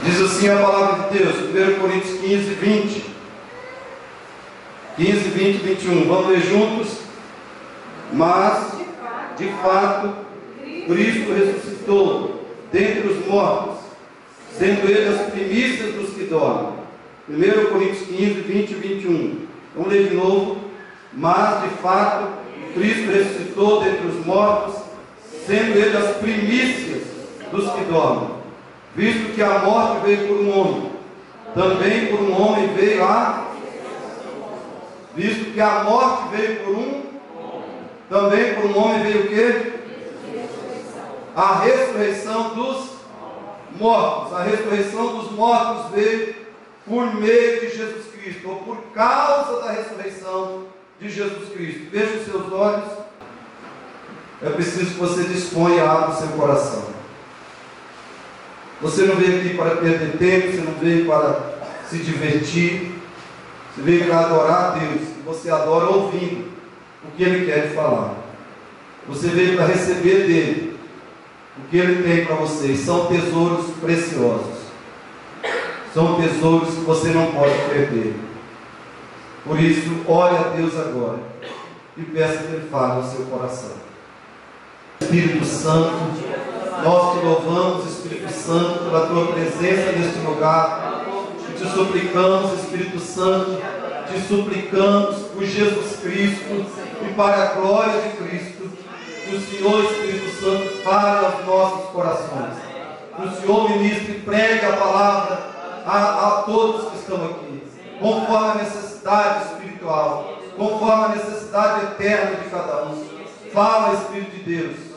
Diz assim a palavra de Deus, 1 Coríntios 15, 20. 15, 20 e 21. Vamos ler juntos? Mas, de fato, Cristo ressuscitou dentre os mortos, sendo Ele as primícias dos que dormem. 1 Coríntios 15, 20 e 21. Vamos ler de novo. Mas, de fato, Cristo ressuscitou dentre os mortos, sendo Ele as primícias dos que dormem. Visto que a morte veio por um homem, também por um homem veio a... Visto que a morte veio por um, também por um homem veio o quê? A ressurreição dos mortos. A ressurreição dos mortos veio por meio de Jesus Cristo, ou por causa da ressurreição de Jesus Cristo. Veja os seus olhos. É preciso que você disponha e abra o seu coração. Você não veio aqui para perder tempo, você não veio para se divertir, você veio para adorar a Deus, e você adora ouvindo o que Ele quer te falar. Você veio para receber dEle o que Ele tem para você. São tesouros preciosos, são tesouros que você não pode perder. Por isso, ore a Deus agora e peça que Ele fale ao seu coração. Espírito Santo, nós te louvamos, Espírito Santo, pela tua presença neste lugar. E te suplicamos, Espírito Santo, te suplicamos por Jesus Cristo e para a glória de Cristo, que o Senhor, Espírito Santo, fale aos nossos corações. Que o Senhor ministre e pregue a palavra a todos que estão aqui, conforme a necessidade espiritual, conforme a necessidade eterna de cada um. Fala, Espírito de Deus.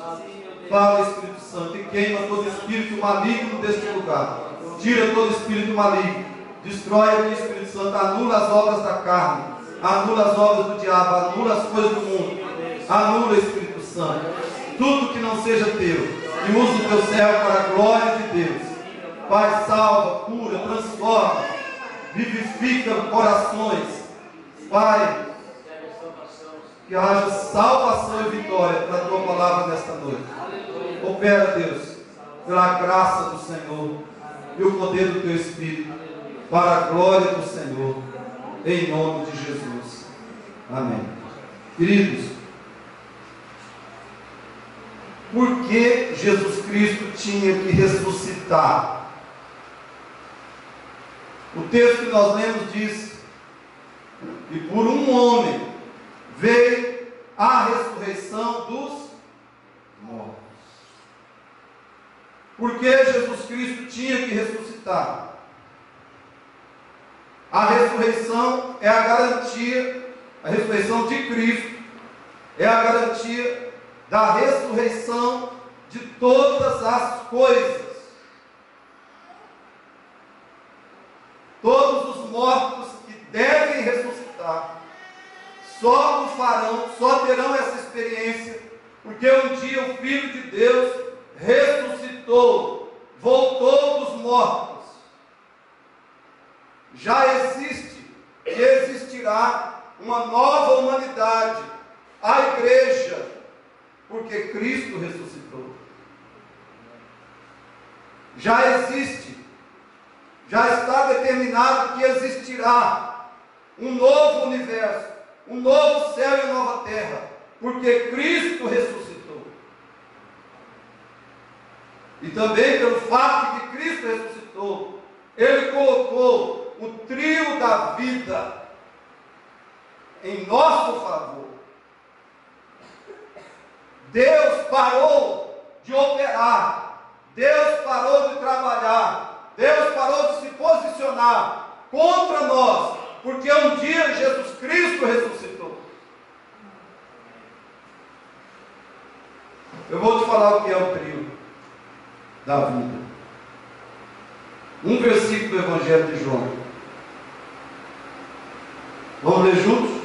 Fala, Espírito Santo, e queima todo espírito maligno deste lugar. Tira todo espírito maligno. Destrói aqui, Espírito Santo. Anula as obras da carne. Anula as obras do diabo. Anula as coisas do mundo. Anula, Espírito Santo, tudo que não seja teu. E usa o teu servo para a glória de Deus. Pai, salva, cura, transforma, vivifica corações. Pai, que haja salvação e vitória pela tua palavra nesta noite. Opera, Deus, pela graça do Senhor e o poder do teu Espírito, para a glória do Senhor, em nome de Jesus. Amém. Queridos, por que Jesus Cristo tinha que ressuscitar? O texto que nós lemos diz que por um homem veio a ressurreição dos mortos. Por que Jesus Cristo tinha que ressuscitar? A ressurreição é a garantia, a ressurreição de Cristo é a garantia da ressurreição de todas as coisas. Todos os mortos que devem ressuscitar só o farão, só terão essa experiência, porque um dia o Filho de Deus ressuscitou, voltou dos mortos. Já existe e existirá uma nova humanidade, a igreja, porque Cristo ressuscitou. Já existe, já está determinado que existirá um novo universo, um novo céu e nova terra, porque Cristo ressuscitou. E também pelo fato de que Cristo ressuscitou, Ele colocou o trio da vida em nosso favor. Deus parou de operar, Deus parou de trabalhar, Deus parou de se posicionar contra nós, porque um dia Jesus Cristo ressuscitou. Eu vou te falar o que é o trio da vida. Um versículo do Evangelho de João. Vamos ler juntos?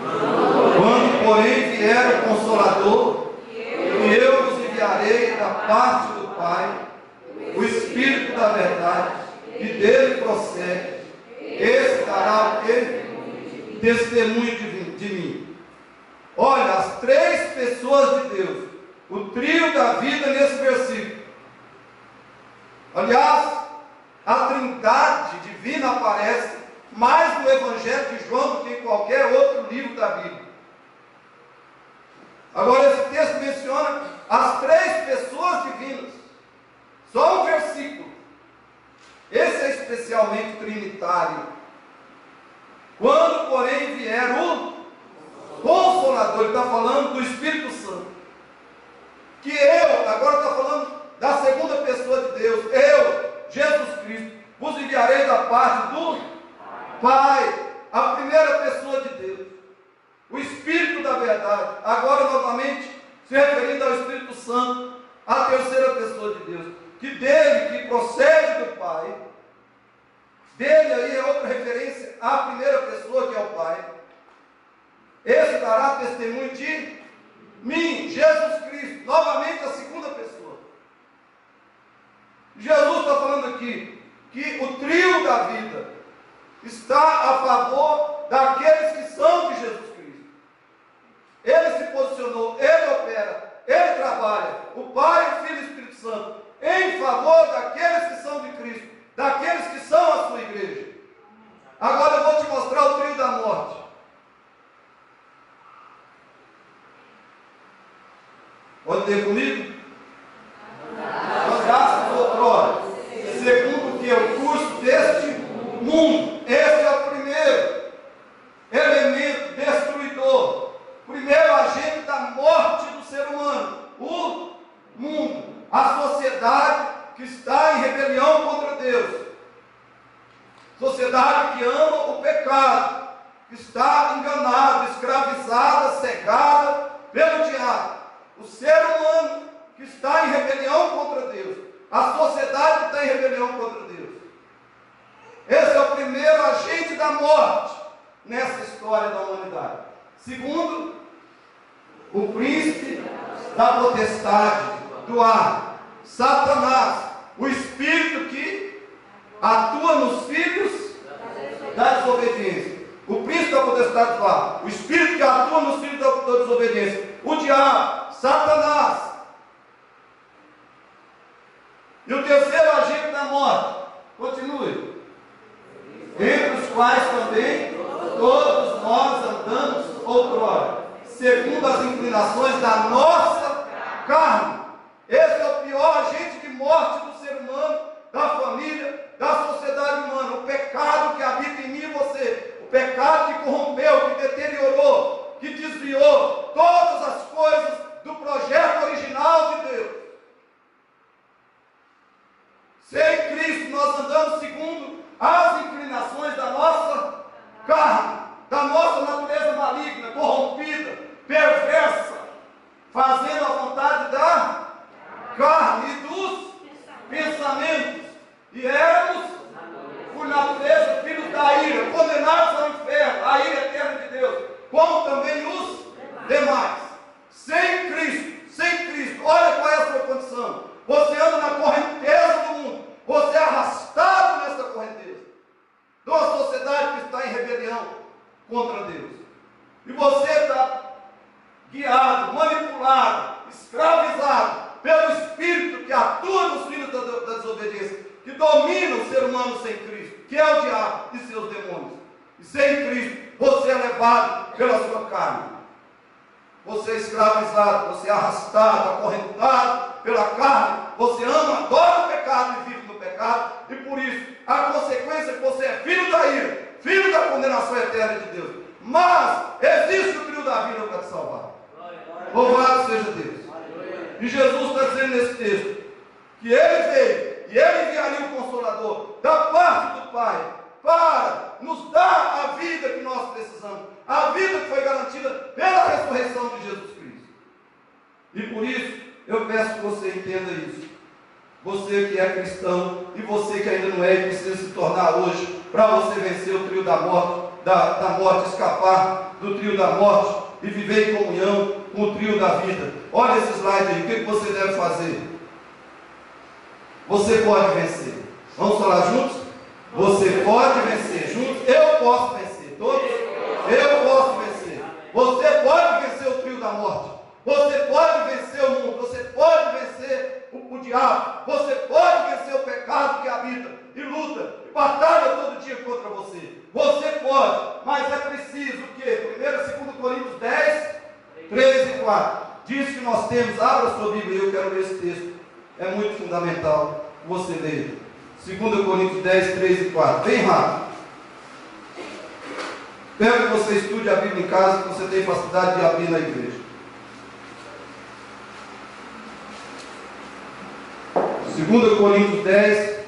Quando, porém, vier o Consolador, que eu vos enviarei da parte do Pai, o Espírito da verdade, que dele procede, esse dará o quê? Testemunho de mim. Olha, as três pessoas de Deus, o trio da vida nesse versículo. Aliás, a Trindade divina aparece mais no Evangelho de João do que em qualquer outro livro da Bíblia. Agora, esse texto menciona as 3 pessoas divinas. Só um versículo. Esse é especialmente trinitário. Quando, porém, vier o Consolador, ele está falando do Espírito Santo. Que eu, agora está falando da segunda pessoa de Deus, eu, Jesus Cristo, vos enviarei da parte do Pai, a primeira pessoa de Deus, o Espírito da verdade. Agora, novamente, se referindo ao Espírito Santo, a terceira pessoa de Deus, que dele, que procede do Pai, dele aí é outra referência à primeira pessoa, que é o Pai. Esse dará testemunho de mim, Jesus Cristo, novamente a segunda pessoa. Jesus está falando aqui que o trio da vida está a favor daqueles que são de Jesus Cristo. Ele se posicionou, ele opera, ele trabalha, o Pai, o Filho e o Espírito Santo, em favor daqueles que são de Cristo, daqueles que são a sua igreja. Agora eu vou te mostrar o trio da morte. Pode ter comigo? Andaste outrora, segundo que é o curso deste mundo. Esse é o primeiro elemento destruidor, primeiro agente da morte do ser humano, o mundo, a sociedade que está em rebelião contra Deus, sociedade que ama o pecado, que está enganada, escravizada, cegada pelo diabo. O ser humano que está em rebelião contra Deus, a sociedade que está em rebelião contra Deus. Esse é o primeiro agente da morte nessa história da humanidade. Segundo, o príncipe da potestade do ar, Satanás, o espírito que atua nos filhos da desobediência. O príncipe da potestade do ar, o espírito que atua nos filhos da desobediência. O diabo, Satanás. E o terceiro agente da morte, continue. Entre os quais também todos nós andamos outrora, segundo as inclinações da nossa carne. Esse é o pior agente de morte do ser humano, da família, da sociedade humana. O pecado que habita em mim e você. O pecado que corrompeu, que deteriorou, que desviou todas as coisas do projeto original de Deus. Sem Cristo nós andamos segundo as inclinações da nossa carne, da nossa natureza maligna, corrompida, perversa, fazendo a vontade da carne e dos pensamentos. E éramos, por natureza, filhos da ira, condenados ao inferno, à ira eterna de Deus, como também os demais. Sem Cristo, olha qual é a sua condição. Você anda na correnteza do mundo, você é arrastado nessa correnteza, de uma sociedade que está em rebelião contra Deus. E você está guiado, manipulado, escravizado pelo Espírito que atua nos filhos da desobediência, que domina o ser humano sem Cristo, que é o diabo e seus demônios. E sem Cristo, você é levado pela sua carne. Você é escravizado, você é arrastado, acorrentado pela carne. Você ama, adora o pecado e vive no pecado. E por isso, a consequência é que você é filho da ira, filho da condenação eterna de Deus. Mas existe o trio da vida para te salvar. Louvado seja Deus. E Jesus está dizendo nesse texto que Ele veio e Ele enviaria o Consolador da parte do Pai para nos dar a vida que nós precisamos, a vida que foi garantida pela ressurreição de Jesus Cristo. E por isso eu peço que você entenda isso. Você que é cristão e você que ainda não é e precisa se tornar hoje, para você vencer o trio da morte, da morte, escapar do trio da morte e viver em comunhão com o trio da vida. Olha esse slide aí, o que você deve fazer? Você pode vencer. Vamos falar juntos? Você pode vencer. Juntos, eu posso vencer. Todos? Eu posso vencer. Você pode vencer o trio da morte. Você pode vencer o mundo. Você pode vencer o diabo. Você pode vencer o pecado. é muito fundamental que você leia. 2 Coríntios 10, 3 e 4. Bem rápido. Quero que você estude a Bíblia em casa, que você tem facilidade de abrir na igreja. 2 Coríntios 10,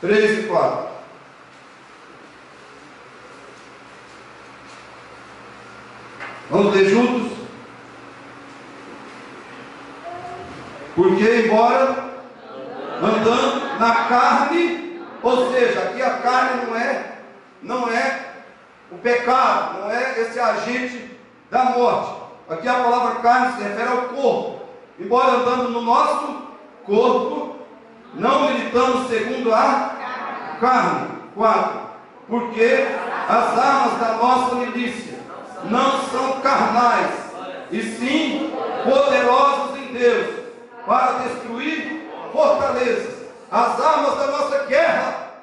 3 e 4. Vamos ler juntos? Porque embora andando na carne, ou seja, aqui a carne não é o pecado, não é esse agente da morte. Aqui a palavra carne se refere ao corpo. Embora andando no nosso corpo, não militamos segundo a carne. 4. Porque as armas da nossa milícia não são carnais, e sim poderosos em Deus, para destruir fortalezas. As armas da nossa guerra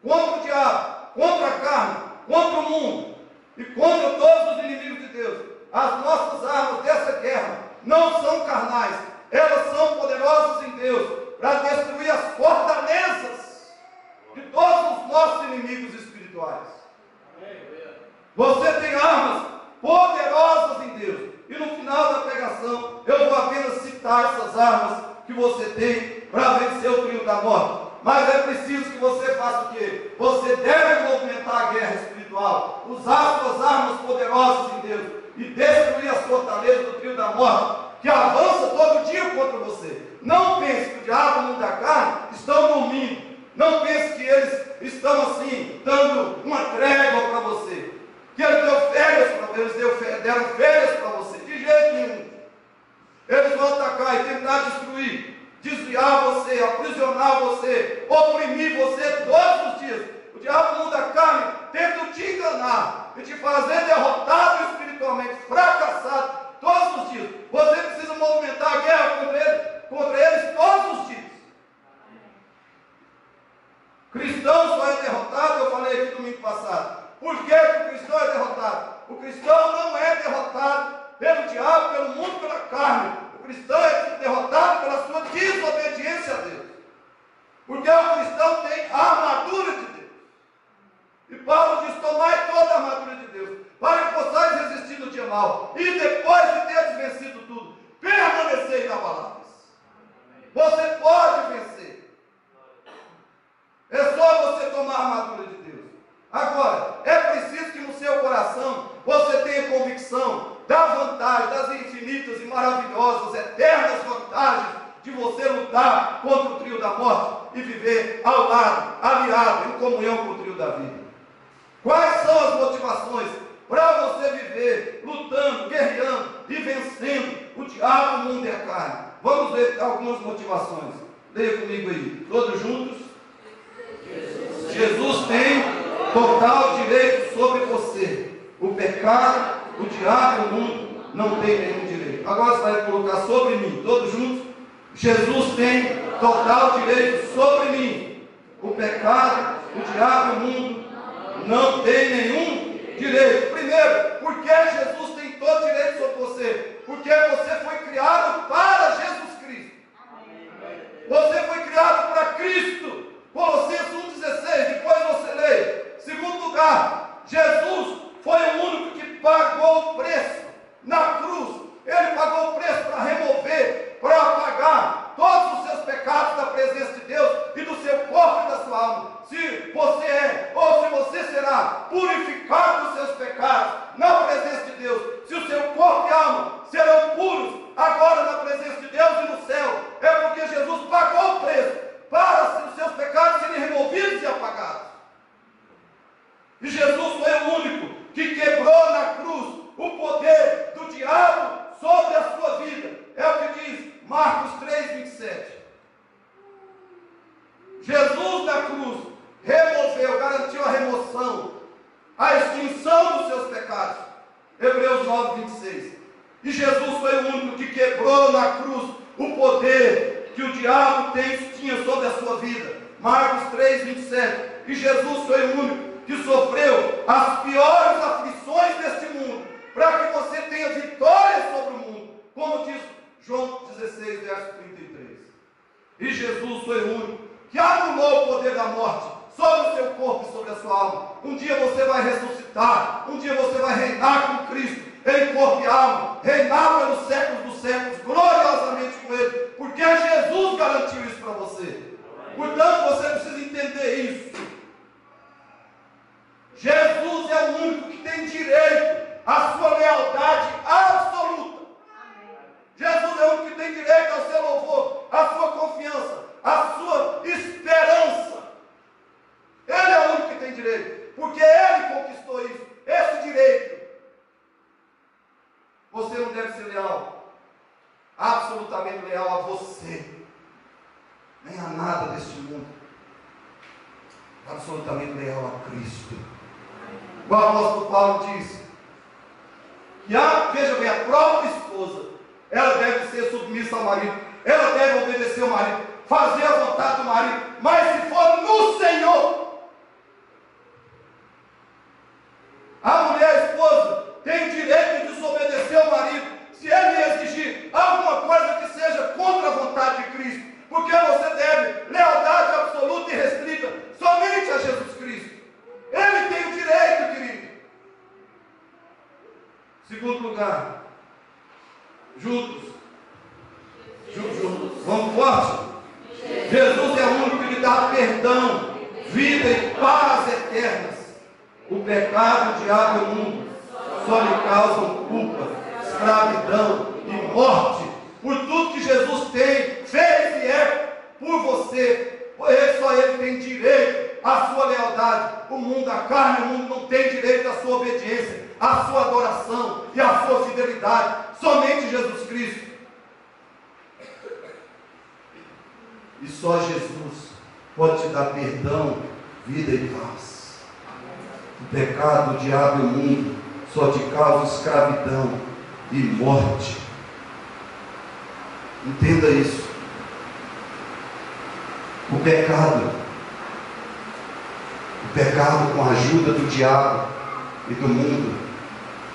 contra o diabo, contra a carne, contra o mundo e contra todos os inimigos de Deus. As nossas armas dessa guerra não são carnais, elas são poderosas em Deus para destruir as fortalezas de todos os nossos inimigos espirituais. Você tem armas poderosas em Deus. E no final da pregação eu vou apenas citar essas armas que você tem para vencer o trio da morte. Mas é preciso que você faça o quê? Você deve movimentar a guerra espiritual, usar suas armas poderosas em Deus e destruir as fortalezas do trio da morte, que avança todo dia contra você. Não pense que o diabo e o mundo da carne estão dormindo. Não pense que eles estão assim, dando uma trégua para você. Que eles deram férias para você. De jeito nenhum. Eles vão atacar e tentar destruir, desviar você, aprisionar você, oprimir você todos os dias. O diabo, o mundo da carne, tenta te enganar e te fazer derrotado espiritualmente, fracassado todos os dias. Você precisa movimentar a guerra contra eles todos os dias. Cristão só é derrotado, eu falei aqui domingo passado. Por que o cristão é derrotado? O cristão não é derrotado pelo diabo, pelo mundo, pela carne. O cristão é derrotado pela sua desobediência a Deus. Porque o cristão tem a armadura de Deus. E Paulo diz: tomai toda a armadura de Deus, para que possais resistir no dia mau. E depois de teres vencido tudo, permanecei inabaláveis. Você pode vencer. É só você tomar a armadura de Deus. Agora, é preciso que no seu coração você tenha convicção da vantagem, das infinitas e maravilhosas, eternas vantagens de você lutar contra o trio da morte e viver ao lado, aliado, em comunhão com o trio da vida. Quais são as motivações para você viver lutando, guerreando e vencendo o diabo, o mundo e a carne? Vamos ver algumas motivações. Leia comigo aí, todos juntos. Jesus tem total direito sobre você. O pecado, o diabo e o mundo não tem nenhum direito. Agora você vai colocar sobre mim, todos juntos. Jesus tem total direito sobre mim. O pecado, o diabo e o mundo não tem nenhum direito. Primeiro, porque Jesus tem todo direito sobre você? Porque você foi criado para Jesus Cristo. Você foi criado para Cristo. Colossenses 1,16, depois você lê. Segundo lugar, Jesus foi o único que pagou o preço na cruz. Ele pagou o preço para remover, para apagar todos os seus pecados da presença de Deus e do seu corpo e da sua alma. Se você é, ou se você será purificado dos seus pecados na presença de Deus, se o seu corpo e alma serão puros agora na presença de Deus e no céu, é porque Jesus pagou o preço para os seus pecados serem removidos e apagados. E Jesus foi o único que quebrou na cruz o poder do diabo sobre a sua vida. É o que diz Marcos 3, 27. Jesus na cruz removeu, garantiu a remoção, a extinção dos seus pecados. Hebreus 9, 26. E Jesus foi o único que quebrou na cruz o poder que o diabo tinha sobre a sua vida. Marcos 3, 27. E Jesus foi o único que sofreu as piores aflições deste mundo, para que você tenha vitória sobre o mundo. Como diz João 16, verso 33. E Jesus foi o único que anulou o poder da morte sobre o seu corpo e sobre a sua alma. Um dia você vai ressuscitar, um dia você vai reinar com Cristo, em corpo e alma, reinar pelos séculos dos séculos, gloriosamente com Ele, porque Jesus garantiu isso para você. Portanto, você precisa entender isso. Jesus é o único que tem direito à sua lealdade absoluta. Jesus é o único que tem direito ao seu louvor, à sua confiança, à sua esperança. Ele é o único que tem direito, porque Ele conquistou isso, esse direito. Você não deve ser leal, absolutamente leal a você, nem a nada deste mundo, absolutamente leal a Cristo. O apóstolo Paulo disse que veja bem, a própria esposa, ela deve ser submissa ao marido, ela deve obedecer ao marido, fazer a vontade do marido, mas se for no Senhor. A mulher esposa tem o direito de desobedecer ao marido, se ele exigir alguma coisa que seja contra a vontade de Cristo, porque você deve lealdade absoluta e restrita somente a Jesus Cristo. Ele tem o direito, querido. Segundo lugar, juntos. Vamos forte. Jesus é o único que lhe dá perdão, vida e paz eternas. O pecado, o diabo e o mundo só lhe causam culpa, escravidão e morte. Por tudo que Jesus tem, fez e é por você. Só Ele tem direito à sua lealdade. O mundo, a carne, o mundo não tem direito à sua obediência, à sua adoração e à sua fidelidade. Somente Jesus Cristo. E só Jesus pode te dar perdão, vida e paz. O pecado, o diabo e o mundo só te causam escravidão e morte. Entenda isso. O pecado com a ajuda do diabo e do mundo,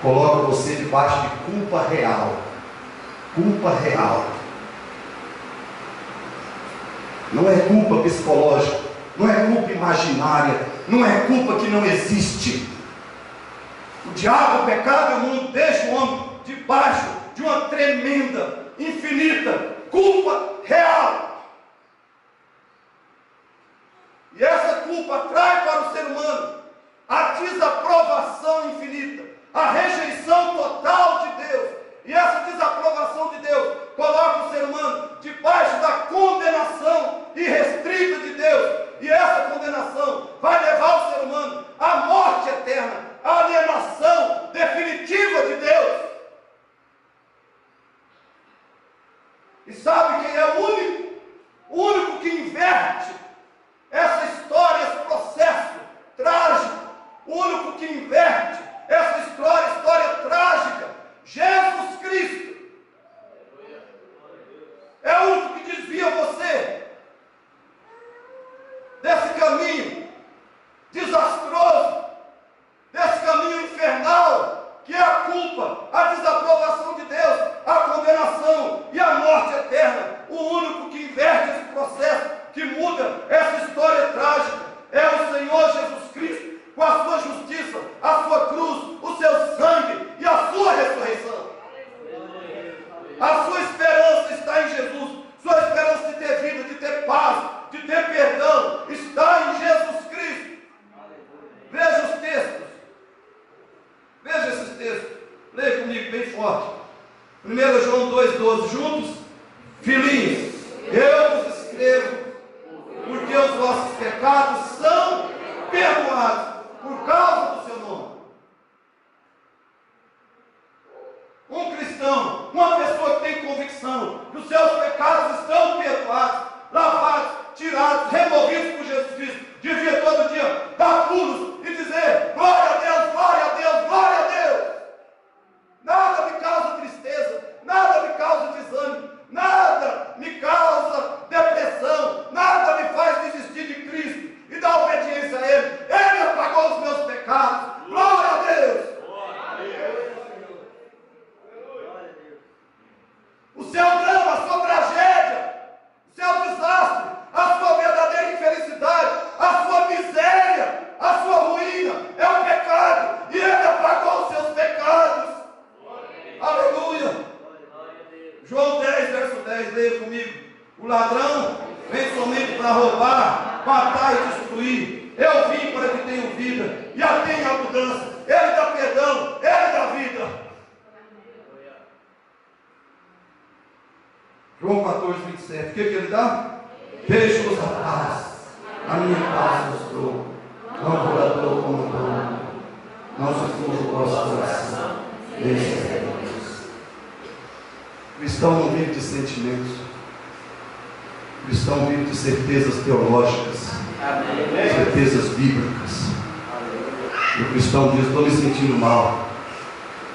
coloca você debaixo de culpa real. Culpa real. Não é culpa psicológica, não é culpa imaginária, não é culpa que não existe. O diabo, o pecado e o mundo deixam o homem debaixo de uma tremenda, infinita culpa real. E essa culpa traz para o ser humano a desaprovação infinita, a rejeição total de Deus. E essa desaprovação de Deus coloca o ser humano debaixo da condenação irrestrita de Deus. E essa condenação vai levar o ser humano à morte eterna, à alienação definitiva de Deus. E sabe quem é o único? O único que inverte essa história, esse processo trágico. O único que inverte essa história trágica. Jesus Cristo. É o único que desvia você desse caminho desastroso, desse caminho infernal, que é a culpa, a desaprovação de Deus, a condenação e a morte eterna. O único que inverte esse processo, que muda essa história trágica, é o Senhor Jesus Cristo, com a sua justiça, a sua cruz, o seu sangue e a sua ressurreição. A sua esperança está em Jesus. Sua esperança de ter vida, de ter paz, de ter perdão, está em Jesus Cristo. Veja os textos. Veja esses textos. Leia comigo bem forte. 1 João 2,12. Juntos, filhinhos, eu vos escrevo, porque os vossos pecados são perdoados por causa do seu nome. Um cristão, uma pessoa que tem convicção que os seus pecados estão perdoados, lavados, tirados, removidos por Jesus Cristo, devia todo dia dar pulos e dizer: glória a Deus, glória a Deus, glória a Deus. Nada me causa tristeza, nada me causa desânimo, nada me causa depressão, nada me faz desistir de Cristo e da obediência a Ele. Ele apagou os meus pecados. Glória a Deus. O seu comigo. O ladrão vem somente para roubar, matar e destruir. Eu vim para que tenham vida e a tenham abundância. Ele dá perdão, Ele dá vida. João 14, 27. O que Ele dá? Deixe-nos a paz. A minha paz nos dou. Não por a dor como dor. Não se fuja o vosso coração. Deixe. O cristão não vive de sentimentos. O cristão vive de certezas teológicas. Certezas bíblicas. O cristão diz: estou me sentindo mal.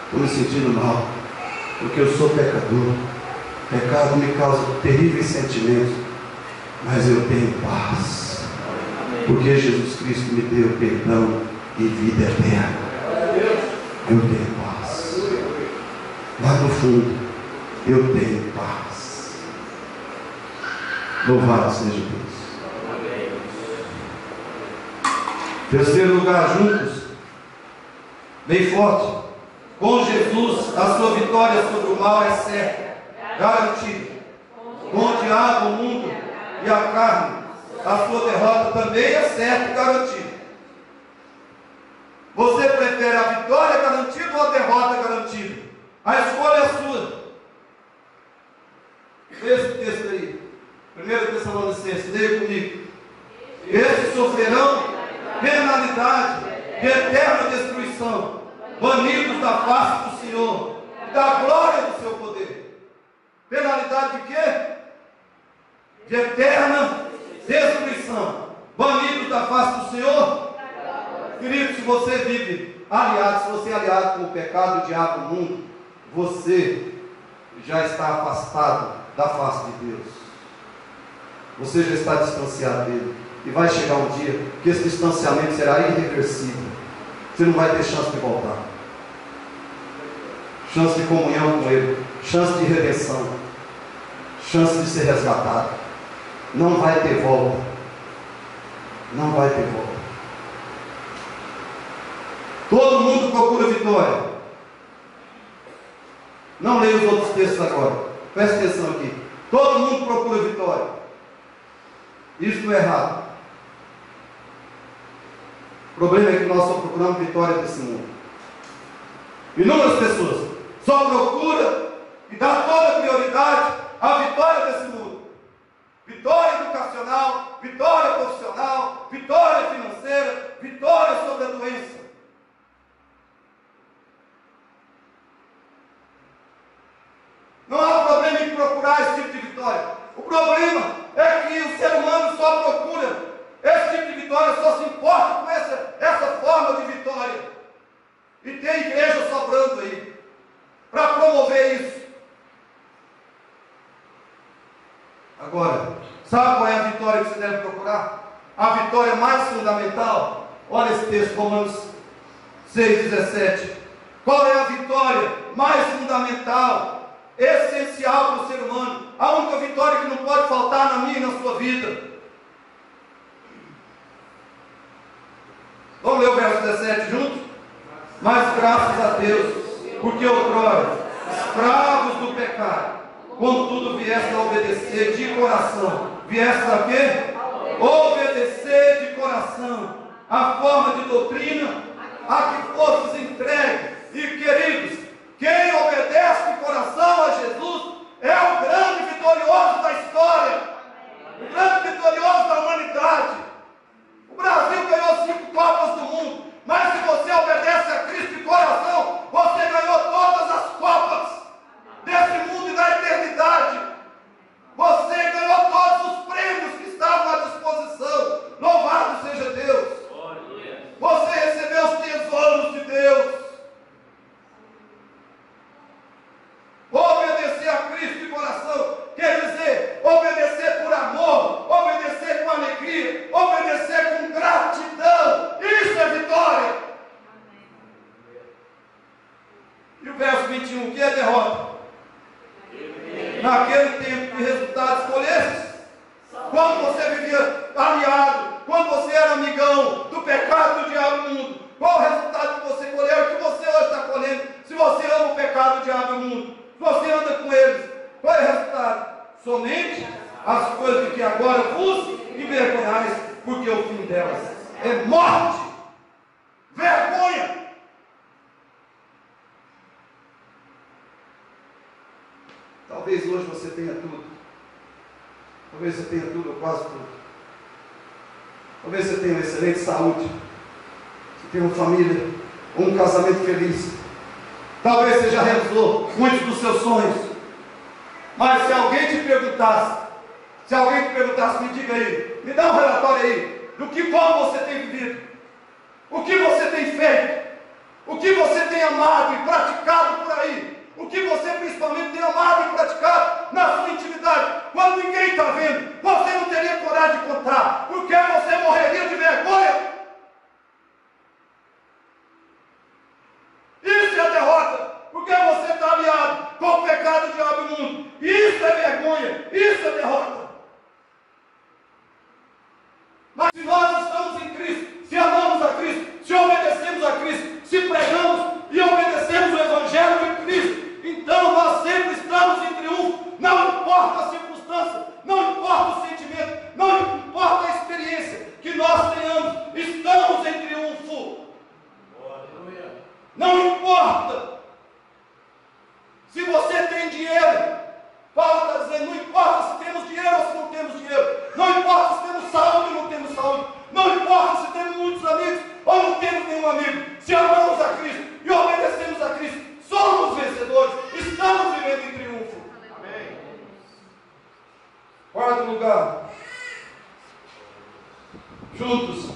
Estou me sentindo mal. Porque eu sou pecador. Pecado me causa terríveis sentimentos. Mas eu tenho paz. Porque Jesus Cristo me deu perdão e vida eterna. Eu tenho paz. Lá no fundo, eu tenho paz. Louvado seja Deus. Terceiro lugar, juntos, bem forte. Com Jesus, a sua vitória sobre o mal é certa, garantida. Com o diabo, o mundo e a carne, a sua derrota também é certa e garantida. Você prefere a vitória garantida ou a derrota garantida? A escolha é sua. Veja esse texto aí. 1 Tessalonicenses, leia comigo. Esses sofrerão penalidade de eterna destruição, banidos da face do Senhor, da glória do seu poder. Penalidade de quê? De eterna destruição, banidos da face do Senhor. Querido, se você vive aliado, se você é aliado com o pecado, o diabo, o mundo, você já está afastado da face de Deus. Você já está distanciado dele. E vai chegar um dia que esse distanciamento será irreversível. Você não vai ter chance de voltar. Chance de comunhão com ele. Chance de redenção. Chance de ser resgatado. Não vai ter volta. Não vai ter volta. Todo mundo procura vitória. Não leia os outros textos agora. Preste atenção aqui. Todo mundo procura vitória. Isso é errado. O problema é que nós só procuramos vitória desse mundo. Inúmeras pessoas só procuram e dão toda a prioridade à vitória desse mundo. Vitória educacional, vitória profissional, vitória financeira, vitória sobre a doença. Não há problema em procurar esse tipo de vitória. O problema é que o ser humano só procura esse tipo de vitória, só se importa com essa forma de vitória. E tem igreja sobrando aí para promover isso. Agora, sabe qual é a vitória que você deve procurar? A vitória mais fundamental. Olha esse texto, Romanos 6,17. Qual é a vitória mais fundamental, essencial para o ser humano? A única vitória que não pode faltar na minha e na sua vida. Vamos ler o verso 17 juntos? Mas graças a Deus, porque outrora, escravos do pecado, contudo vieste a obedecer de coração. Vieste a quê? Obedecer de coração a forma de doutrina a que fostes entregues. E queridos, quem obedece de coração a Jesus é o grande vitorioso da história, o grande vitorioso da humanidade. O Brasil ganhou 5 Copas do Mundo, mas se você obedece a Cristo de coração, você ganhou todas as Copas desse mundo e da eternidade. Você ganhou todos os prêmios que estavam à disposição. Louvado seja Deus. Você recebeu os tesouros de Deus. Obedecer a Cristo de coração quer dizer as coisas de que agora vos envergonhais, porque o fim delas é morte, vergonha. Talvez hoje você tenha tudo. Talvez você tenha tudo, ou quase tudo. Talvez você tenha uma excelente saúde. Você tenha uma família, um casamento feliz. Talvez você já realizou muitos dos seus sonhos. Mas se alguém te perguntasse, me diga aí, me dá um relatório aí, do que como você tem vivido, o que você tem feito, o que você tem amado e praticado por aí, o que você principalmente tem amado e praticado na sua intimidade, quando ninguém está vendo, você não teria coragem de contar, porque você morreria de vergonha. Isso é derrota, porque você está aliado com o pecado, o diabo e o mundo. Isso é vergonha, isso é derrota. Mas se nós estamos em Cristo, se amamos a Cristo, se obedecemos a Cristo, se pregamos e obedecemos o Evangelho de Cristo, então nós sempre estamos em triunfo. Não importa a circunstância, não importa o sentimento, não importa a experiência que nós tenhamos, estamos em triunfo. Não importa se você tem dinheiro. Paulo está dizendo, não importa se temos dinheiro ou se não temos dinheiro, não importa se temos saúde ou não temos saúde, não importa se temos muitos amigos ou não temos nenhum amigo, se amamos a Cristo e obedecemos a Cristo, somos vencedores, estamos vivendo em triunfo. Amém. Quarto lugar, juntos,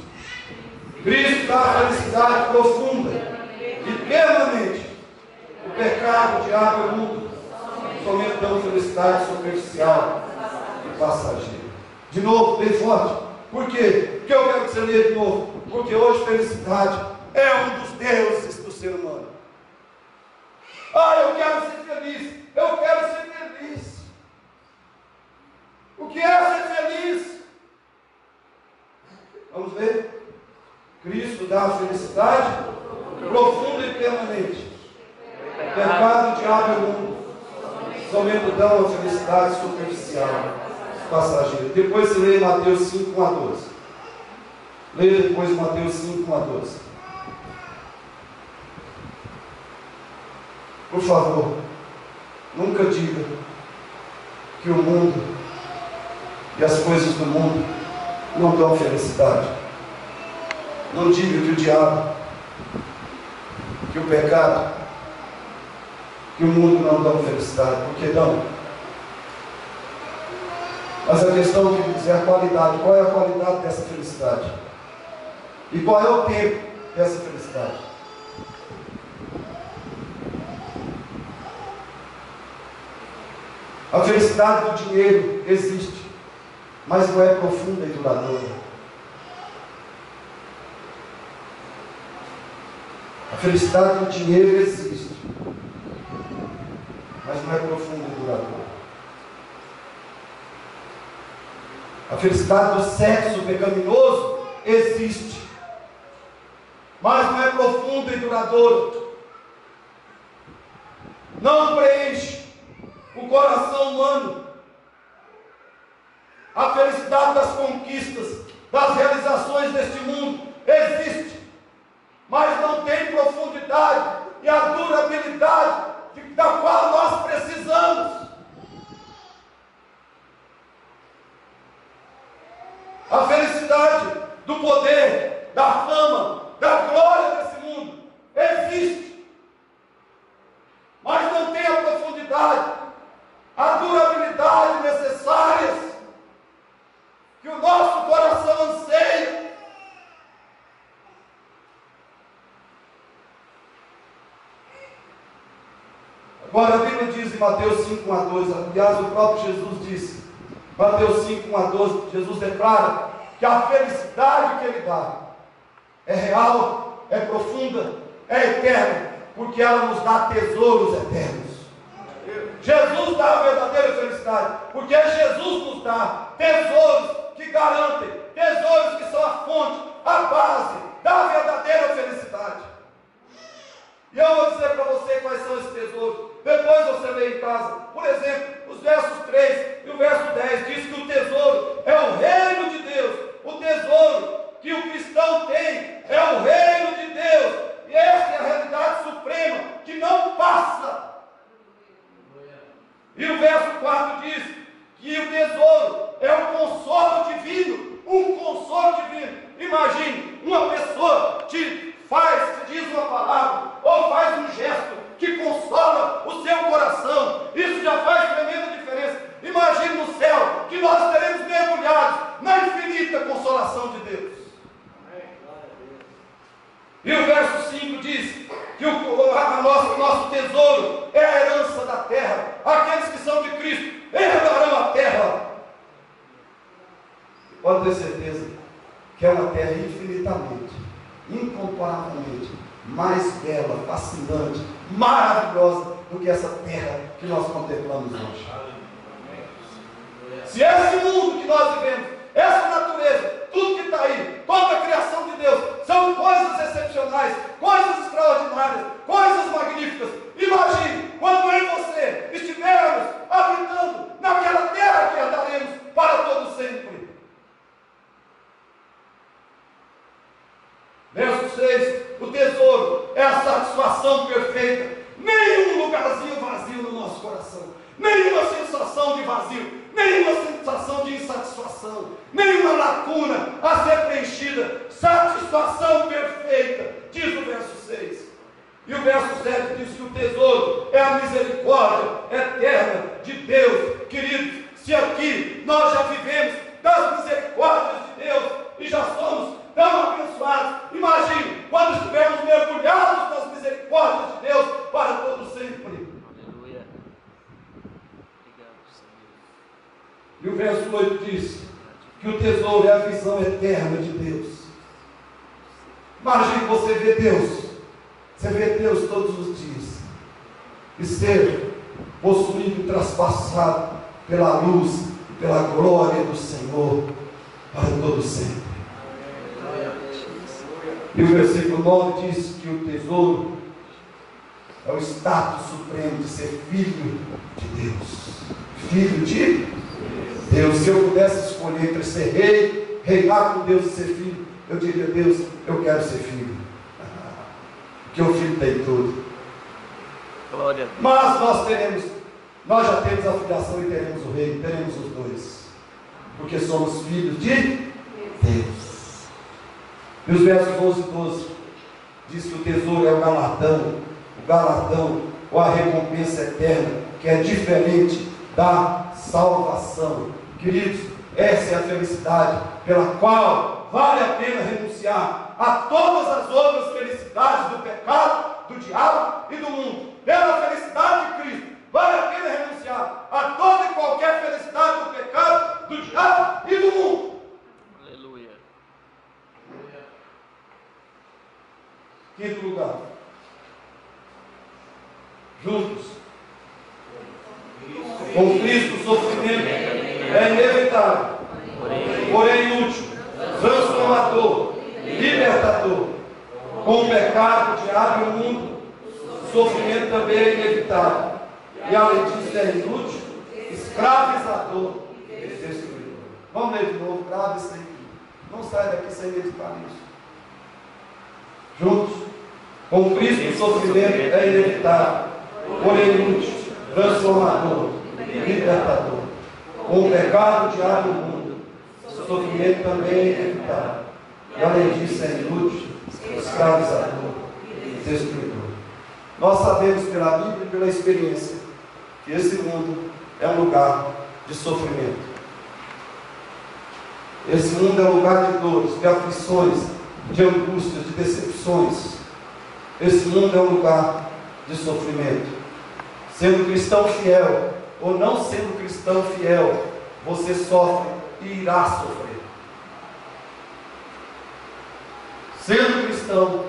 Cristo dá a felicidade profunda e permanente. O pecado, o diabo e o mundo somente dão felicidade superficial e passageira. De novo, bem forte. Por quê? Porque eu quero que você leia de novo. Porque hoje felicidade é um dos deuses do ser humano. Ah, eu quero ser feliz. Eu quero ser feliz. O que é ser feliz? Vamos ver. Cristo dá a felicidade profunda e permanente. O pecado, o diabo e o mundo somente dão a felicidade superficial, passageira. Depois você lê Mateus 5, 1 a 12. Leia depois Mateus 5, 1 a 12. Por favor, nunca diga que o mundo e as coisas do mundo não dão felicidade. Não diga que o diabo, que o pecado, que o mundo não dá felicidade, porque não. Mas a questão é a qualidade. Qual é a qualidade dessa felicidade? E qual é o tempo dessa felicidade? A felicidade do dinheiro existe, mas não é profunda e duradoura. A felicidade do dinheiro existe, mas não é profunda e duradoura. A felicidade do sexo pecaminoso existe, mas não é profunda e duradoura. Não preenche o coração humano. A felicidade das conquistas, das realizações deste mundo existe, mas não tem profundidade e a durabilidade da qual nós precisamos. A felicidade do poder, da fama, da glória desse mundo existe, mas não tem a profundidade, a durabilidade necessárias que o nosso coração anseia. Agora a Bíblia diz em Mateus 5, 1 a 12, aliás o próprio Jesus disse, Mateus 5, 1 a 12, Jesus declara que a felicidade que Ele dá é real, é profunda, é eterna, porque ela nos dá tesouros eternos. Jesus dá a verdadeira felicidade, porque Jesus nos dá tesouros que garantem, tesouros que são a fonte, a base da verdadeira felicidade. E eu vou dizer para você quais são esses tesouros. Depois você lê em casa. Por exemplo, os versos 3 e o verso 10 diz que o e nós teremos mergulhados na infinita consolação de Deus. E o verso 5 diz que o nosso tesouro é a herança da terra. Aqueles que são de Cristo herdarão a terra. Pode ter certeza que é uma terra infinitamente, incomparavelmente mais bela, fascinante, maravilhosa do que essa terra que nós contemplamos hoje. Se esse mundo que nós vivemos, essa natureza, tudo que está aí, toda a criação de Deus, são coisas excepcionais, coisas extraordinárias, coisas magníficas. Imagine quando eu e você estivermos habitando naquela terra que herdaremos para todo sempre. Verso 6, o tesouro é a satisfação perfeita, nenhum lugarzinho vazio no nosso coração, nenhuma sensação de vazio, nenhuma sensação de insatisfação, nenhuma lacuna a ser preenchida, satisfação perfeita, diz o verso 6. E o verso 7 diz que o tesouro é a misericórdia eterna de Deus. Queridos, se aqui nós já vivemos das misericórdias de Deus e já somos tão abençoados, imagine quando estivermos mergulhados nas misericórdias de Deus para todo sempre. Aleluia. Obrigado, Senhor. E o verso 8 diz que o tesouro é a visão eterna de Deus. Imagine você ver Deus, você vê Deus todos os dias, e ser possuído e traspassado pela luz e pela glória do Senhor para todo sempre. E o versículo 9 diz que o tesouro é o status supremo de ser filho de Deus. Filho de Deus. Se eu pudesse escolher entre ser rei, reinar com Deus e ser filho, eu diria: Deus, eu quero ser filho. Porque o filho tem tudo. Glória a Deus. Mas nós já temos a filiação e teremos o rei, teremos os dois. Porque somos filhos de Deus. E os versos 11 e 12 diz que o tesouro é o galardão, ou a recompensa eterna, que é diferente da salvação. Queridos, essa é a felicidade pela qual vale a pena renunciar a todas as outras felicidades do pecado, do diabo e do mundo. Pela felicidade de Cristo, vale a pena renunciar a toda e qualquer felicidade do pecado, do diabo e do mundo. Aleluia. Quinto lugar, juntos, com Cristo o sofrimento é inevitável, porém inútil, transformador, libertador. Com o pecado, o diabo e o mundo, o sofrimento também é inevitável, e além disso é inútil, escravizador e destruidor. Vamos ler de novo, grave isso aí, não sai daqui sem meditar nisso. Juntos, com Cristo o sofrimento é inevitável, porém inútil, transformador, libertador. Com o pecado, o diabo e o mundo, o sofrimento também é inevitável, e além disso é inútil, escravizador e destruidor. Nós sabemos pela Bíblia e pela experiência que esse mundo é um lugar de sofrimento. Esse mundo é um lugar de dores, de aflições, de angústias, de decepções. Esse mundo é um lugar de sofrimento. Sendo cristão fiel ou não sendo cristão fiel, você sofre e irá sofrer. Sendo cristão,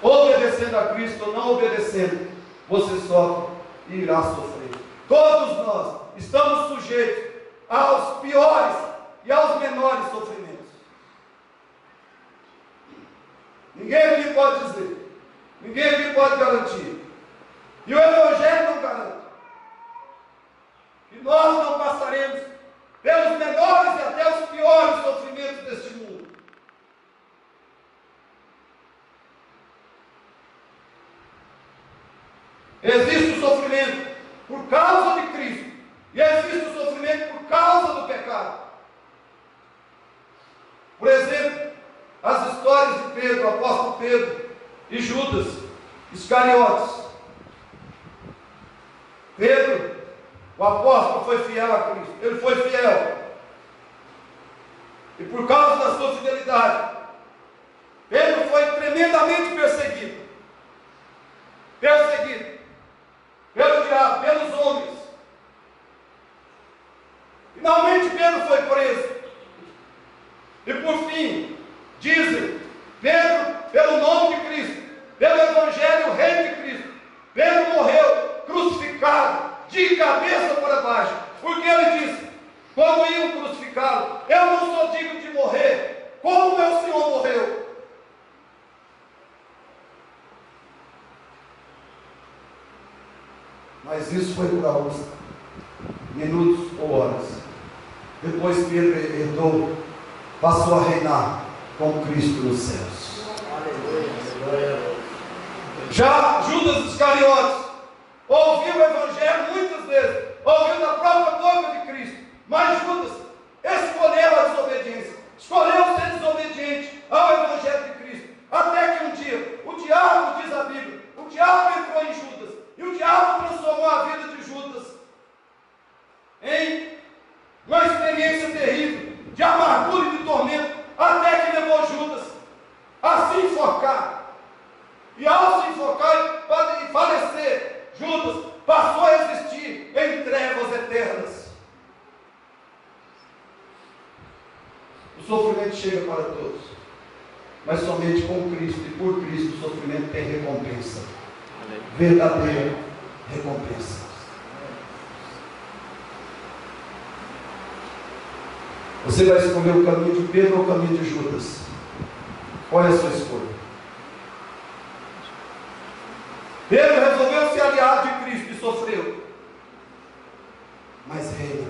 obedecendo a Cristo ou não obedecendo, você sofre e irá sofrer. Todos nós estamos sujeitos aos piores e aos menores sofrimentos. Ninguém aqui pode dizer, ninguém aqui pode garantir, e o Evangelho não garante, que nós não passaremos pelos menores e até os piores sofrimentos deste mundo. Existe o sofrimento por causa de Cristo, e existe o sofrimento por causa do pecado. Por exemplo, as histórias de Pedro, o apóstolo Pedro e Judas Iscariotes. Pedro, o apóstolo, foi fiel a Cristo. Ele foi fiel cidade. Pedro foi tremendamente perseguido. Perseguido pelo diabo, pelos homens. Finalmente Pedro foi preso. E por fim, dizem, Pedro, pelo nome de Cristo, pelo Evangelho, o Reino de Cristo, Pedro morreu crucificado, de cabeça para baixo, porque ele disse, quando iam crucificá-lo, eu não sou digno de morrer, como meu Senhor morreu. Mas isso foi por alguns minutos ou horas. Depois Pedro herdou, passou a reinar com Cristo nos céus. Já Judas Iscariotes ouviu o Evangelho muitas vezes, ouviu da própria boca de Cristo, mas Judas escolheu a desobediência, escolheu ser desobediente ao Evangelho de Cristo, até que um dia, o diabo, diz a Bíblia, o diabo entrou em Judas, e o diabo transformou a vida de Judas em uma experiência terrível, de amargura e de tormento, até que levou Judas a se enforcar. E ao se enforcar e falecer, Judas passou a existir em trevas eternas. O sofrimento chega para todos, mas somente com Cristo e por Cristo o sofrimento tem recompensa, verdadeira recompensa. Você vai escolher o caminho de Pedro ou o caminho de Judas? Qual é a sua escolha? Pedro resolveu ser aliado de Cristo e sofreu, mas reina.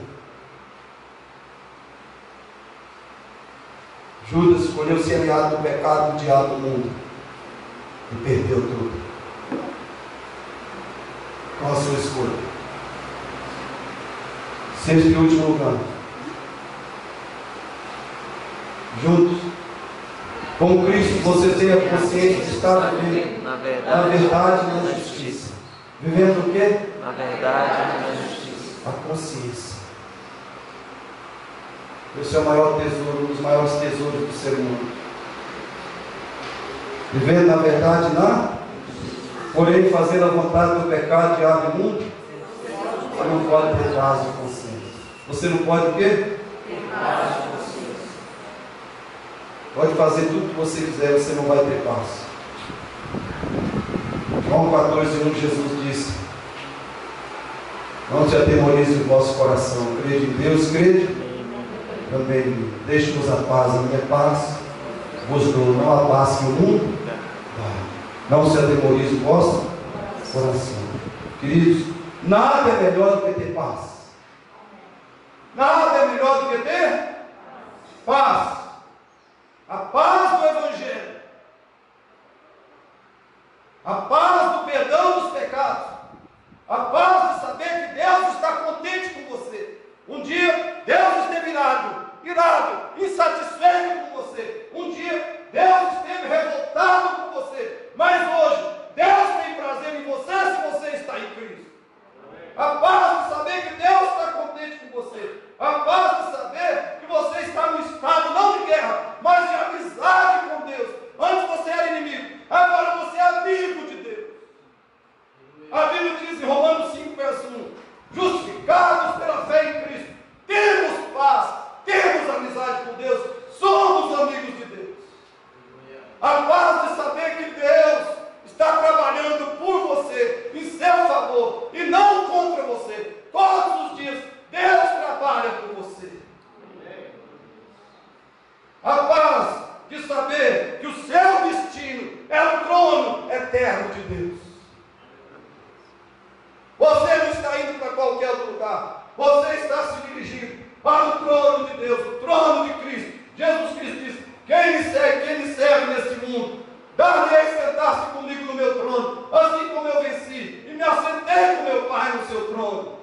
Judas escolheu ser aliado do pecado, do diabo, do mundo e perdeu tudo. Qual a sua escolha? Sexto e último lugar. Juntos, com Cristo, você tem a consciência de estar vivendo na verdade e na justiça. Vivendo o quê? Na verdade e na justiça. A consciência. Esse é o maior tesouro, um dos maiores tesouros do ser humano. Vivendo na verdade e na, porém fazendo a vontade do pecado, diabo e mundo, você não pode ter paz de consciência. Você não pode o quê? Ter paz de consciência. Pode fazer tudo que você quiser, você não vai ter paz. João 14:1, Jesus disse: não se atemorize o vosso coração, crede em Deus, crede também em mim. Deixe-vos a paz, a minha paz vos dou, não a paz que o mundo dá. Não se atemorize o vosso coração. Queridos, nada é melhor do que ter paz. Nada é melhor do que ter paz. A paz do Evangelho, a paz do perdão dos pecados, a paz de saber que Deus está contente com você. Um dia Deus esteve irado, insatisfeito com você. Um dia Deus esteve revoltado com você, mas hoje Deus tem prazer em você se você está em Cristo. A paz de saber que Deus está contente com você. A paz de saber que você está no estado não de guerra, mas de amizade com Deus. Antes você era inimigo, agora você é amigo de Deus. A Bíblia diz em Romanos 5:1: justificados pela fé em Cristo, temos paz, temos amizade com Deus, somos amigos de Deus. A paz de saber que Deus está trabalhando por você, em seu favor, e não contra você. Todos os dias, Deus trabalha por você. A paz de saber que o seu destino é o trono eterno de Deus. Você não está indo para qualquer outro lugar. Você está se dirigindo para o trono de Deus, o trono de Cristo. Jesus Cristo disse: quem me serve neste mundo, dar-lhe sentar-se comigo no meu trono, assim como eu venci e me assentei com meu Pai no seu trono.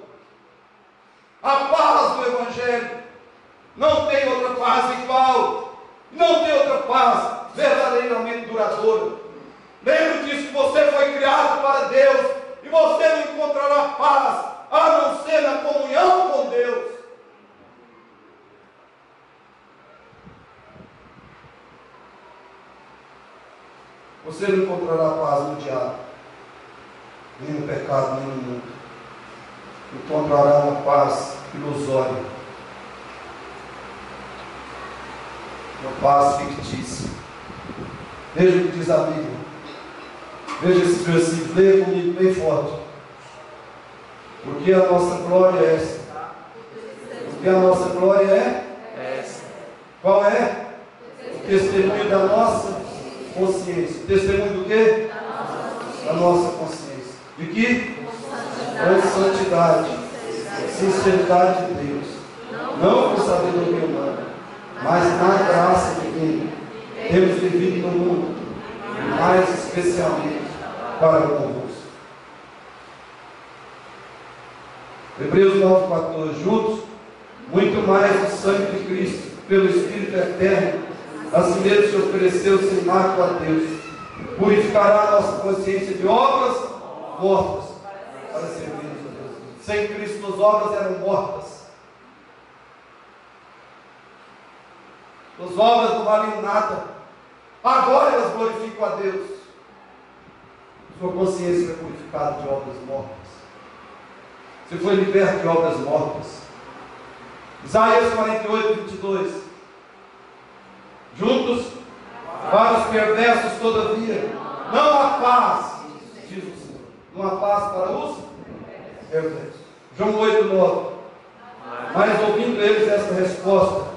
A paz do Evangelho não tem outra paz igual, não tem outra paz verdadeiramente duradoura. Lembre disso, que você foi criado para Deus e você não encontrará paz a não ser na comunhão com Deus. Você não encontrará paz no diabo, nem no pecado, nem no mundo. Encontrará uma paz ilusória, uma paz fictícia. Veja o que diz a Bíblia. Veja esse versículo, leia comigo bem forte. Porque a nossa glória é essa. Porque a nossa glória é essa. Qual é? O testemunho da nossa consciência. Testemunho do quê? Da nossa consciência. De que? Com santidade, sinceridade de Deus. Não com sabedoria humana, mas na graça de Deus. Temos vivido no mundo, mais especialmente para convosco. Hebreus 9,14. Juntos, muito mais o sangue de Cristo, pelo Espírito eterno, assim mesmo se ofereceu sem mácula a Deus, purificará a nossa consciência de obras mortas, para servirmos a Deus. Sem Cristo as obras eram mortas. As obras não valiam nada. Agora elas glorificam a Deus. Sua consciência foi purificada de obras mortas. Você foi liberto de obras mortas. Isaías 48, 22. Juntos, para os perversos, todavia, não há paz, diz o Senhor. Não há paz para os perversos. João 8, 9. Mas ouvindo eles esta resposta,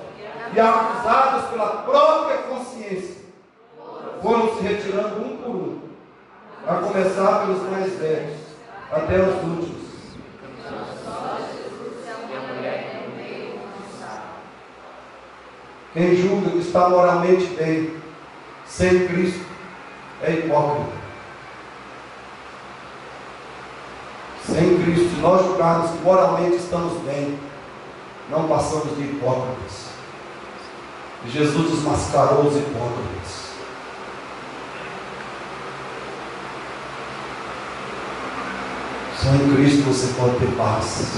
e acusados pela própria consciência, foram se retirando um por um, a começar pelos mais velhos, até os últimos. Quem julga que está moralmente bem, sem Cristo, é hipócrita. Sem Cristo, se nós julgarmos que moralmente estamos bem, não passamos de hipócritas. Jesus desmascarou os hipócritas. Só em Cristo você pode ter paz.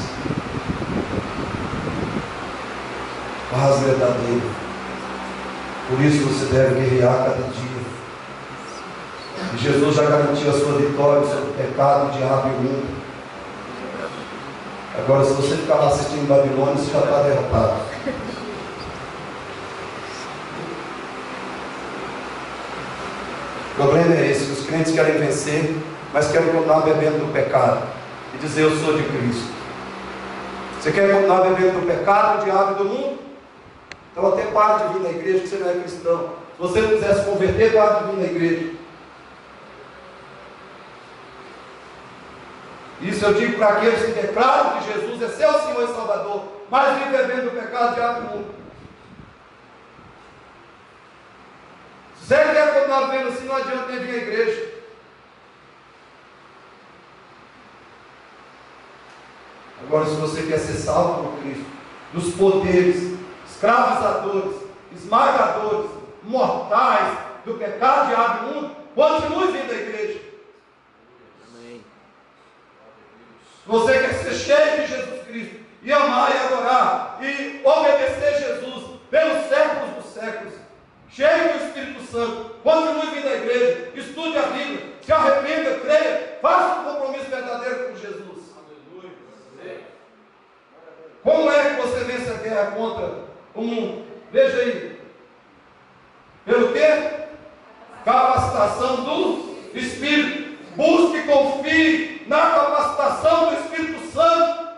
Paz verdadeira. Por isso você deve guerrear cada dia. E Jesus já garantiu a sua vitória sobre o pecado, o diabo e o mundo. Agora, se você ficar lá assistindo Babilônia, você já está derrotado. O problema é esse: os crentes querem vencer, mas querem continuar bebendo do pecado e dizer: eu sou de Cristo. Você quer continuar bebendo do pecado, do diabo e do mundo? Então até pare de vir na igreja, que você não é cristão. Se você não quiser se converter, pare de vir na igreja. Isso eu digo para aqueles que declaram que Jesus é seu Senhor e Salvador, mas vivem bebendo do pecado, diabo e do mundo. Se você quer continuar vivendo assim, não adianta nem vir à igreja. Agora, se você quer ser salvo por Cristo, dos poderes escravizadores, esmagadores, mortais do pecado, diabo e mundo, continue vindo à igreja. Amém. Se você quer ser cheio de Jesus Cristo e amar e adorar e obedecer Jesus pelos séculos dos séculos, cheio do Espírito Santo, continue vindo à igreja, estude a Bíblia, se arrependa, creia, faça um compromisso verdadeiro com Jesus. Como é que você vence a guerra contra o mundo? Veja aí. Pelo quê? Capacitação do Espírito. Busque e confie na capacitação do Espírito Santo.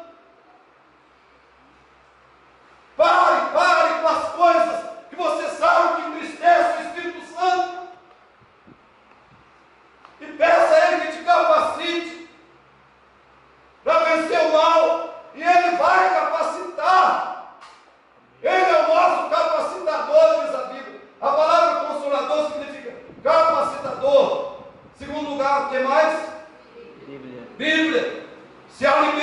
Pare com as coisas que você sabe que entristece o Espírito Santo. E peça a Ele que te capacite para vencer o mal. E Ele vai capacitar. Ele é o nosso capacitador, diz a Bíblia. A palavra consolador significa capacitador. Segundo lugar, o que mais? Bíblia. Se alimenta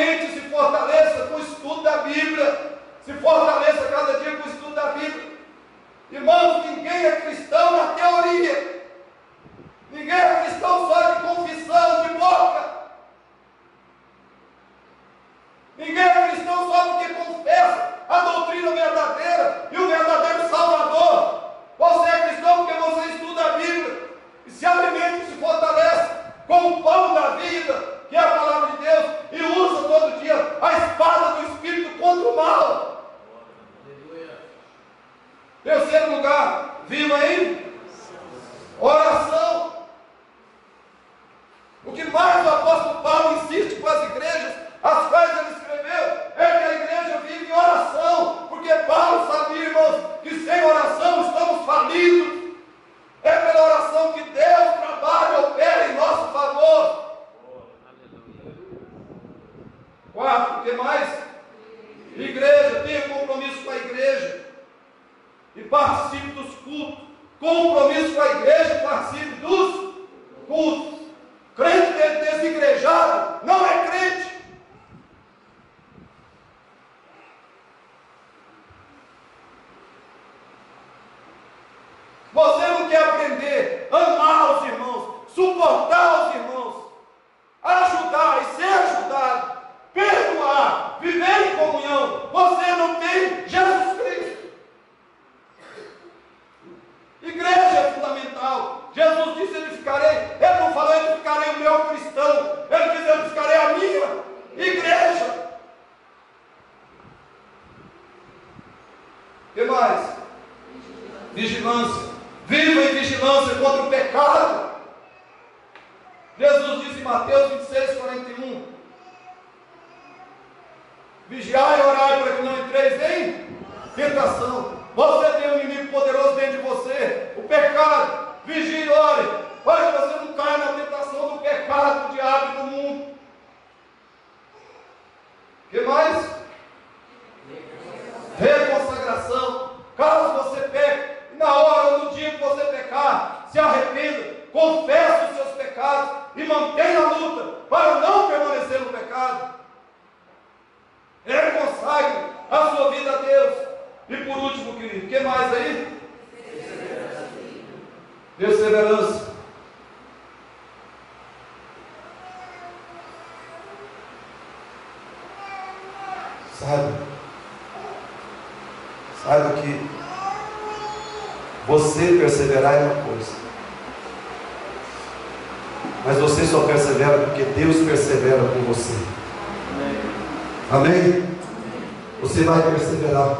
terceiro lugar, viva em oração. O que mais o apóstolo Paulo insiste com as igrejas, as quais ele escreveu, é que a igreja vive em oração, porque Paulo sabia, irmãos, que sem oração estamos falidos. É pela oração que Deus trabalha e opera em nosso favor. 4, o que mais? Igreja, tenha compromisso com a igreja e participe dos cultos. Compromisso com a igreja e participe dos cultos. Crente desigrejado não é crente. Você não quer aprender a amar os irmãos, suportar os irmãos, ajudar e ser ajudado, perdoar, viver em comunhão. Você não tem Jesus Cristo. Igreja é fundamental. Jesus disse: ele não falou, ele ficarei o meu cristão. Ele disse: eu ficarei a minha igreja. O que mais? Vigilância. Viva em vigilância contra o pecado. Jesus disse em Mateus 26, 41: vigiai e orai para que não entreis em tentação. Você tem um inimigo poderoso dentro de você, o pecado. Vigie e ore para que você não caia na tentação do pecado, do diabo e do mundo. O que mais? Reconsagração. Caso você peque, na hora, no dia que você pecar, se arrependa, confesse os seus pecados e mantenha a luta para não permanecer no pecado. Reconsagre a sua vida a Deus. E por último, querido, o que mais aí? Perseverança. Saiba que você perseverar é uma coisa, mas você só persevera porque Deus persevera com você. Amém? Você vai perseverar,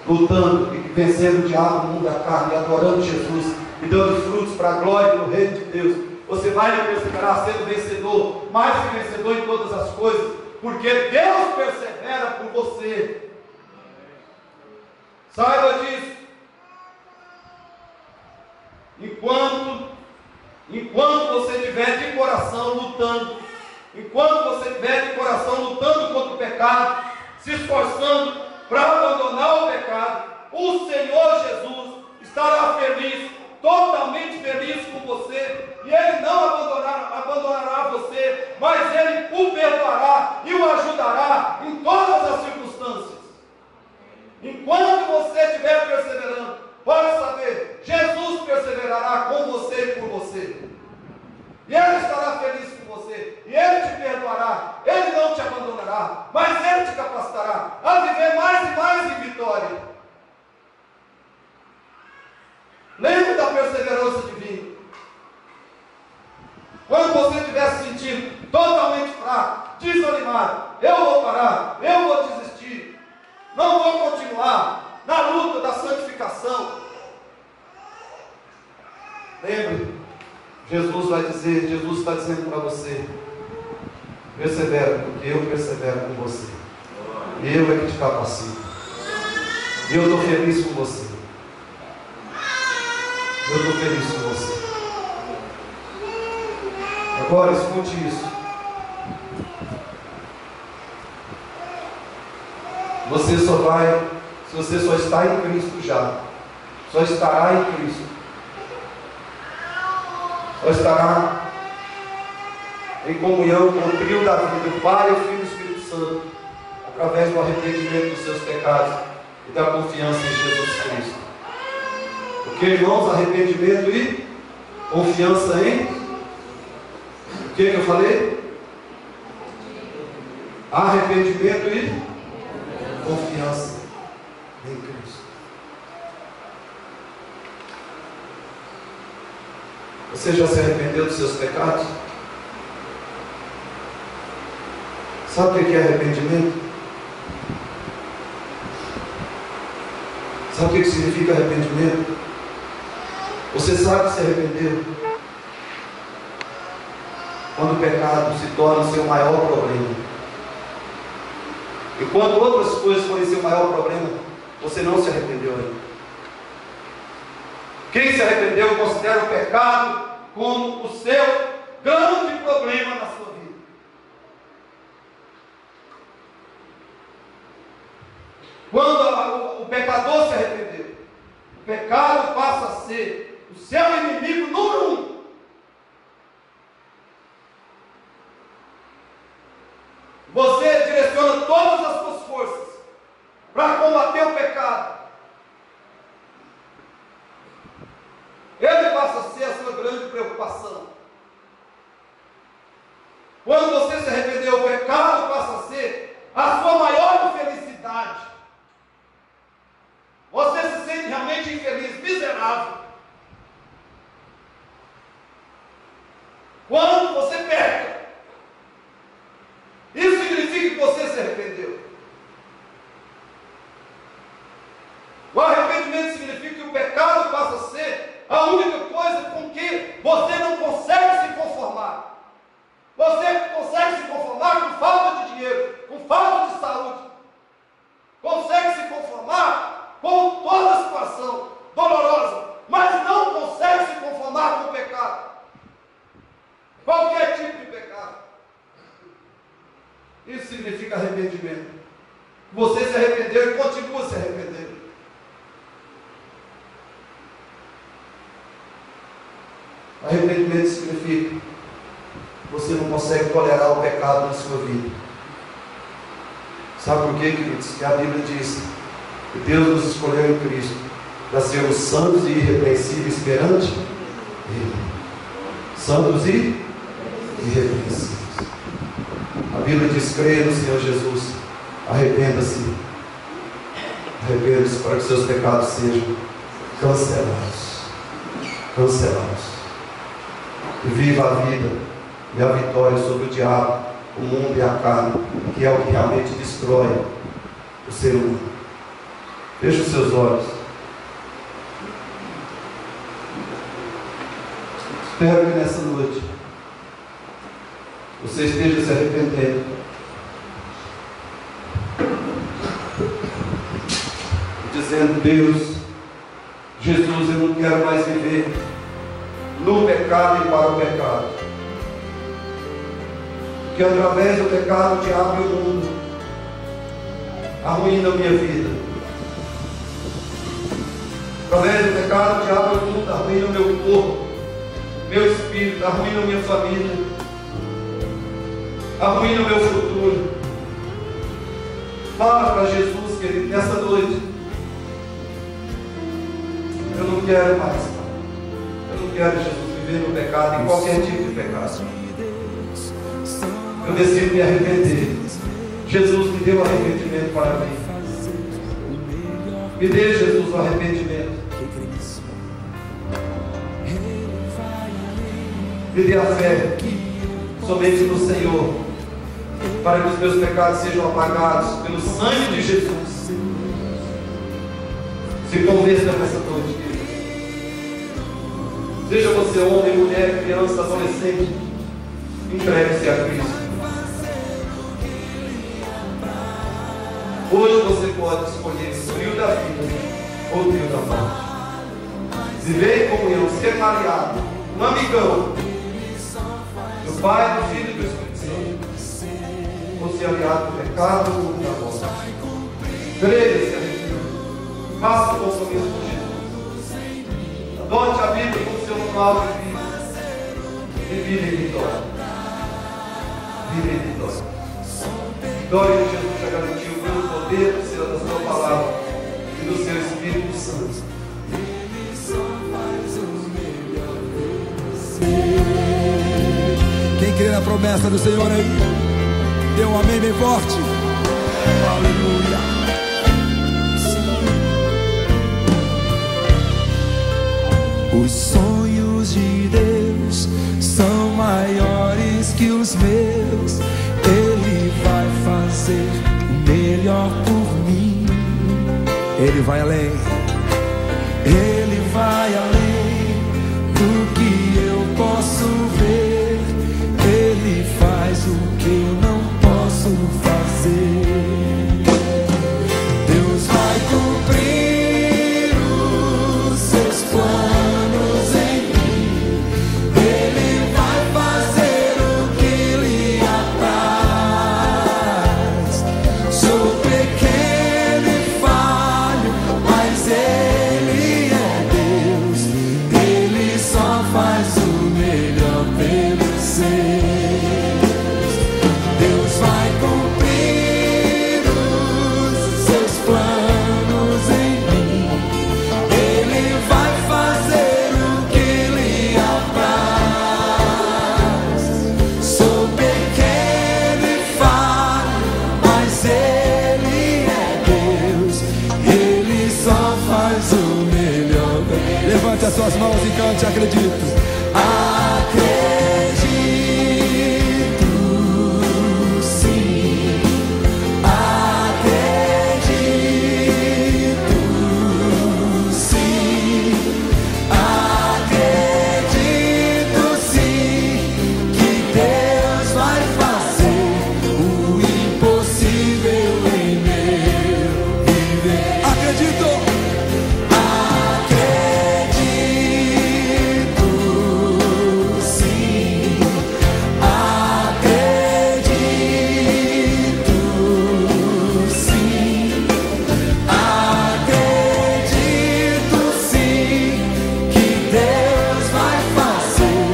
lutando e vencendo o diabo, o mundo da carne, e adorando Jesus e dando frutos para a glória do reino de Deus. Você vai perseverar sendo vencedor, mais que vencedor em todas as coisas, porque Deus persevera por você. Saiba disso. Enquanto você estiver de coração lutando, enquanto você estiver de coração lutando contra o pecado, se esforçando para abandonar o pecado, o Senhor Jesus estará feliz, totalmente feliz com você, e Ele não abandonará você, mas Ele o perdoará e o ajudará em todas as circunstâncias. Enquanto você estiver perseverando, pode saber, Jesus perseverará com você e por você. E Ele estará feliz com você. E Ele te perdoará. Ele não te abandonará. Mas Ele te capacitará a viver mais e mais em vitória. Lembre da perseverança divina. Quando você estiver se sentindo totalmente fraco, desanimado, eu vou parar, eu vou desistir, não vou continuar na luta da santificação. Lembre, Jesus está dizendo para você: persevera, porque eu persevero com você. Eu é que te capacito. E eu estou feliz com você. Eu estou feliz com você. Agora escute isso. Você só vai, se você só está em Cristo já, só estará em Cristo, só estará em comunhão com o trio da vida, o Pai, o Filho e o Espírito Santo, através do arrependimento dos seus pecados e da confiança em Jesus Cristo. Porque, irmãos, arrependimento e confiança em... O que eu falei? Arrependimento e confiança em Cristo. Você já se arrependeu dos seus pecados? Sabe o que é arrependimento? Sabe o que significa arrependimento? Você sabe que se arrependeu quando o pecado se torna o seu maior problema. Enquanto outras coisas forem seu maior problema, você não se arrependeu ainda. Quem se arrependeu considera o pecado como o seu grande problema na sua vida. Quando o pecador se arrependeu, o pecado passa a ser o seu inimigo número 1. Você direciona todas as suas forças para combater o pecado. Ele passa a ser a sua grande preocupação. Quando você se arrependeu, o pecado passa a ser a sua maior infelicidade. Você se sente realmente infeliz, miserável. Quando você peca, isso significa que você se arrependeu. O arrependimento significa que o pecado passa a ser a única coisa com que você não consegue se conformar. Você consegue se conformar com falta de dinheiro, com falta de saúde. Consegue se conformar com toda situação dolorosa, mas não consegue se conformar com o pecado. Qualquer tipo de pecado. Isso significa arrependimento. Você se arrependeu e continua se arrependendo. Arrependimento significa que você não consegue tolerar o pecado na sua vida. Sabe por quê, queridos? Que a Bíblia diz que Deus nos escolheu em Cristo para sermos santos e irrepreensíveis perante Ele. Santos e irrepreensíveis. A Bíblia diz: creia no Senhor Jesus, arrependa-se. Arrependa-se para que seus pecados sejam cancelados. Cancelados. E viva a vida e a vitória sobre o diabo, o mundo e a carne, que é o que realmente destrói o ser humano. Feche os seus olhos. Espero que nessa noite você esteja se arrependendo. Dizendo: Deus, Jesus, eu não quero mais viver no pecado e para o pecado. Que através do pecado o diabo e o mundo arruinam a minha vida. Através do pecado o diabo e o mundo arruinam o meu corpo, meu espírito, arruinam a minha família, arruinam o meu futuro. Fala para Jesus, querido, nessa noite. Eu não quero mais, Pai. Eu não quero, Jesus, viver no pecado, em qualquer tipo de pecado. Eu decido me arrepender. Jesus me deu arrependimento para mim. Me dê, Jesus, o arrependimento. Me dê a fé somente no Senhor, para que os meus pecados sejam apagados pelo sangue de Jesus. Se converta nessa noite, querido. Seja você homem, mulher, criança, adolescente, entregue-se a Cristo. Hoje você pode escolher o trio da vida ou o trio da morte. Viver em comunhão, ser aliado, um amigão do Pai, do Filho e do Espírito Santo. Ou ser aliado do pecado ou da morte. Creia nesse arrependimento. Faça o compromisso com Jesus. Adote a Bíblia como seu manual de vida. E vive em vitória. Vive em vitória. Glória a Jesus já garantiu pelo poder do Senhor, da sua palavra e do seu Espírito Santo. Quem crê na promessa do Senhor aí, dê um amém bem forte. Aleluia. Os sonhos de Deus são maiores que os meus. Ele vai fazer o melhor por mim. Ele vai além. Ele vai além do que eu posso ver. Ele faz o que eu não posso fazer. Deus vai cumprir os seus planos em mim. Ele vai fazer o que lhe apraz. Sou pequeno e falho, mas Ele é Deus. Ele só faz o melhor pelos seus. Deus vai cumprir os seus planos em mim. Ele vai fazer o que lhe apraz. Sou pequeno e falho, mas Ele é Deus. Ele só faz o melhor. Levante as suas mãos e cante, acredito. Acredito, sim. Acredito, sim. Acredito, sim, que Deus vai fazer o impossível em meu viver. Acredito. Acredito, sim. Acredito, sim. Acredito, sim, que Deus vai fazer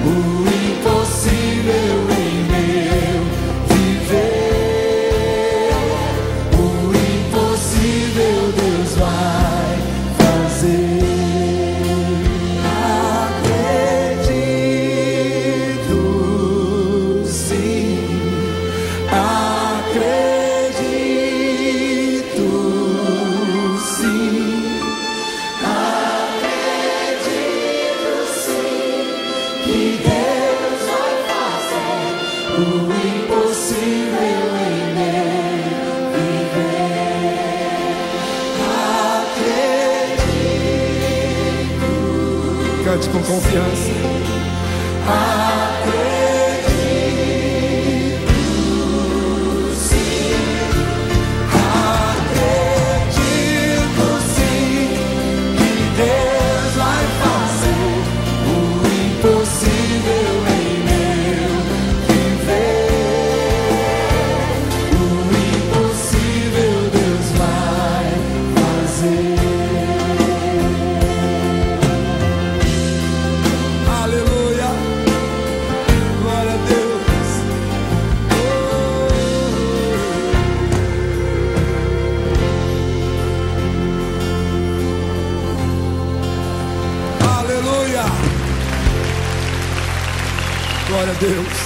o impossível em meu viver. O impossível Deus vai fazer. Acredito, sim. Acredito, sim. Acredito, sim, que Deus vai fazer o impossível em meu viver. Acredito. Cante com confiança. Acredito, sim. Acredito, sim, que Deus vai fazer o impossível em meu viver. O impossível Deus vai fazer. Aleluia, glória a Deus. Aleluia, glória a Deus.